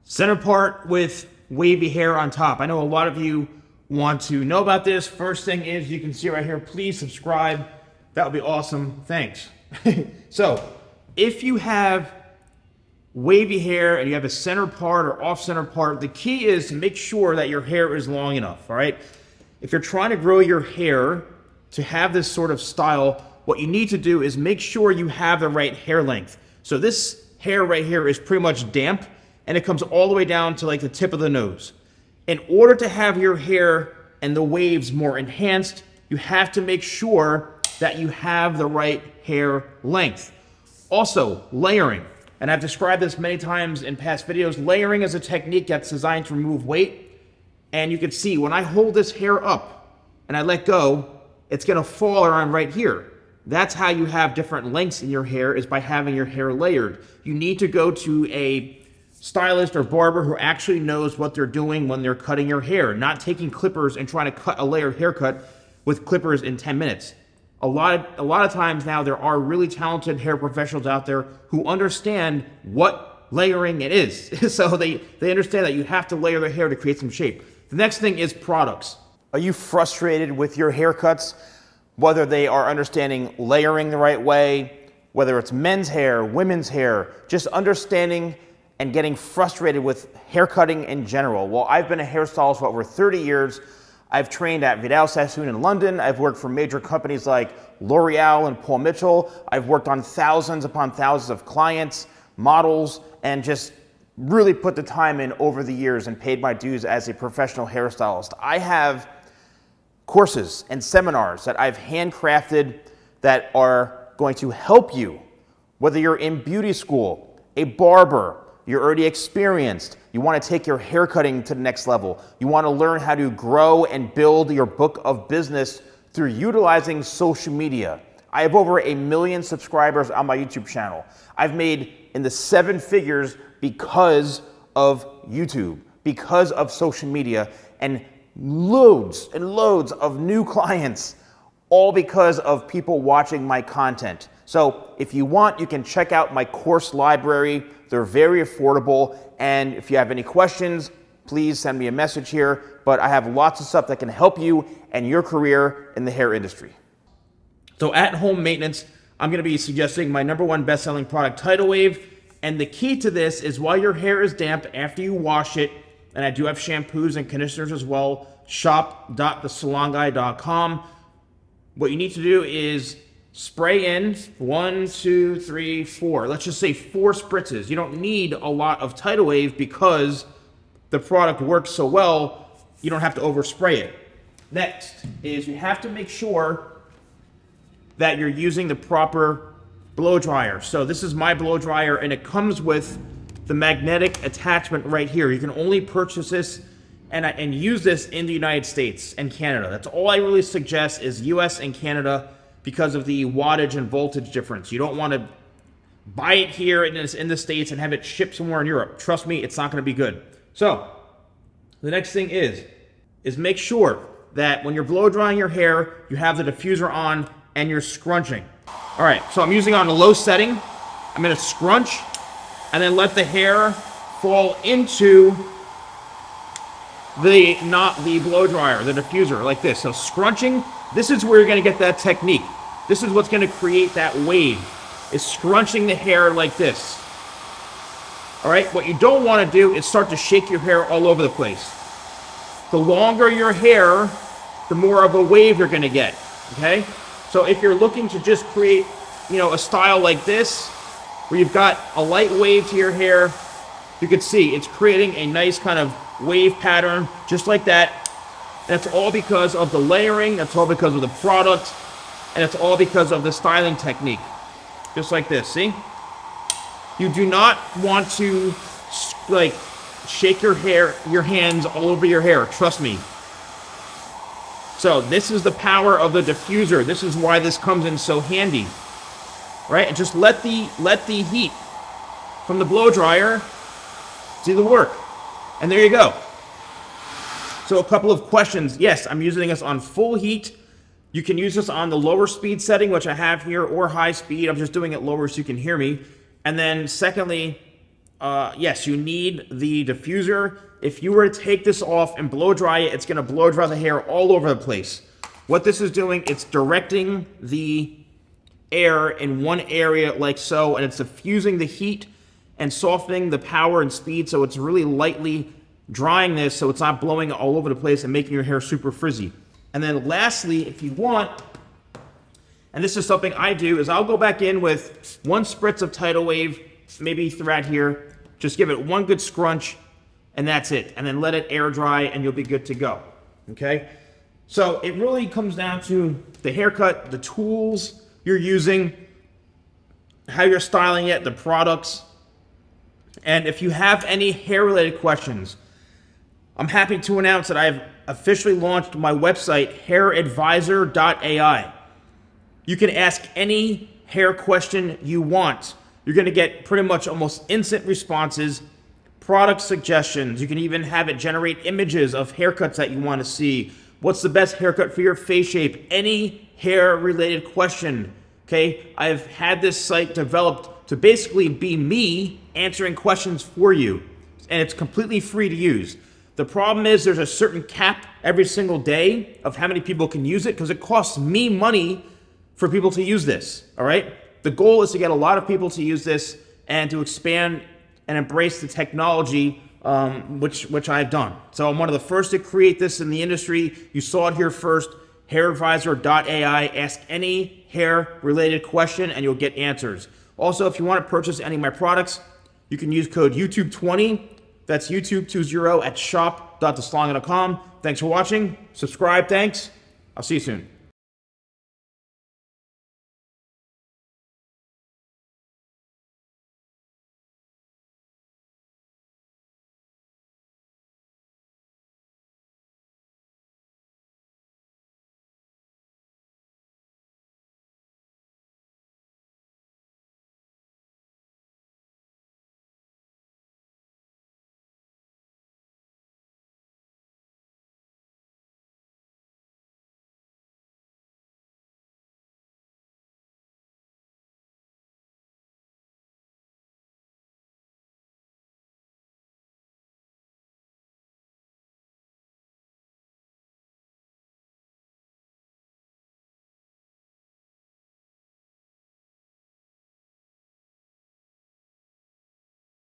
Center part with wavy hair on top. I know a lot of you want to know about this. First thing is, you can see right here, please subscribe. That would be awesome. Thanks. So if you have wavy hair and you have a center part or off center part, the key is to make sure that your hair is long enough, all right? If you're trying to grow your hair to have this sort of style, what you need to do is make sure you have the right hair length. So this hair right here is pretty much damp, and it comes all the way down to like the tip of the nose. In order to have your hair and the waves more enhanced, you have to make sure that you have the right hair length. Also, layering. And I've described this many times in past videos. Layering is a technique that's designed to remove weight. And you can see when I hold this hair up and I let go, it's gonna fall around right here. That's how you have different lengths in your hair, is by having your hair layered. You need to go to a stylist or barber who actually knows what they're doing when they're cutting your hair, not taking clippers and trying to cut a layered haircut with clippers in 10 minutes. A lot of times now, there are really talented hair professionals out there who understand what layering it is. So they understand that you have to layer the hair to create some shape. The next thing is products. Are you frustrated with your haircuts? Whether they are understanding layering the right way, whether it's men's hair, women's hair, just understanding and getting frustrated with haircutting in general. Well, I've been a hairstylist for over 30 years. I've trained at Vidal Sassoon in London. I've worked for major companies like L'Oreal and Paul Mitchell. I've worked on thousands upon thousands of clients, models, and just really put the time in over the years and paid my dues as a professional hairstylist. I have courses and seminars that I've handcrafted that are going to help you, whether you're in beauty school, a barber, you're already experienced, you want to take your haircutting to the next level, you want to learn how to grow and build your book of business through utilizing social media. I have over 1 million subscribers on my YouTube channel. I've made in the 7 figures because of YouTube, because of social media, and loads and loads of new clients, all because of people watching my content. So if you want, you can check out my course library. They're very affordable. And if you have any questions, please send me a message here. But I have lots of stuff that can help you and your career in the hair industry. So at home maintenance, I'm going to be suggesting my #1 best-selling product, Tidal Wave. And the key to this is, while your hair is damp, after you wash it, and I do have shampoos and conditioners as well, shop.TheSalonGuy.com. What you need to do is spray in 1, 2, 3, 4. Let's just say 4 spritzes. You don't need a lot of Tidal Wave because the product works so well, you don't have to overspray it. Next is, you have to make sure that you're using the proper blow dryer. So this is my blow dryer, and it comes with the magnetic attachment right here. You can only purchase this and use this in the United States and Canada. That's all I really suggest, is US and Canada, because of the wattage and voltage difference. You don't want to buy it here in the States and have it shipped somewhere in Europe. Trust me, it's not going to be good. So the next thing is make sure that when you're blow drying your hair, you have the diffuser on and you're scrunching. All right, so I'm using on a low setting. I'm going to scrunch and then let the hair fall into the blow dryer, the diffuser, like this. So scrunching, this is where you're going to get that technique. This is what's going to create that wave, is scrunching the hair like this. All right, what you don't want to do is start to shake your hair all over the place. The longer your hair, the more of a wave you're going to get, okay? So if you're looking to just create, a style like this, where you've got a light wave to your hair, you can see it's creating a nice kind of wave pattern, just like that. That's all because of the layering, that's all because of the product, and it's all because of the styling technique. Just like this, see? You do not want to, like, shake your hands all over your hair, trust me. So this is the power of the diffuser. This is why this comes in so handy. Right? And just let the heat from the blow dryer do the work. And there you go. So a couple of questions. Yes, I'm using this on full heat. You can use this on the lower speed setting, which I have here, or high speed. I'm just doing it lower so you can hear me. And then secondly, yes, you need the diffuser. If you were to take this off and blow dry it, it's going to blow dry the hair all over the place. What this is doing, it's directing the air in one area like so, and it's diffusing the heat and softening the power and speed, so it's really lightly drying this so it's not blowing all over the place and making your hair super frizzy. And then lastly, if you want, and this is something I do, is I'll go back in with 1 spritz of Tidal Wave, maybe throughout here, just give it 1 good scrunch, and that's it. And then let it air dry and you'll be good to go, okay? So it really comes down to the haircut, the tools you're using, how you're styling it, the products. And if you have any hair-related questions, I'm happy to announce that I've officially launched my website, hairadvisor.ai. You can ask any hair question you want. You're going to get pretty much almost instant responses, product suggestions. You can even have it generate images of haircuts that you want to see. What's the best haircut for your face shape? Any hair-related question, okay? I've had this site developed to basically be me answering questions for you, and it's completely free to use. The problem is there's a certain cap every single day of how many people can use it because it costs me money for people to use this, all right? The goal is to get a lot of people to use this and to expand and embrace the technology, which I've done. So I'm one of the first to create this in the industry. You saw it here first, hairadvisor.ai. Ask any hair-related question and you'll get answers. Also, if you want to purchase any of my products, you can use code YouTube20. That's YouTube20 at shop.thesalonguy.com. Thanks for watching. Subscribe, thanks. I'll see you soon.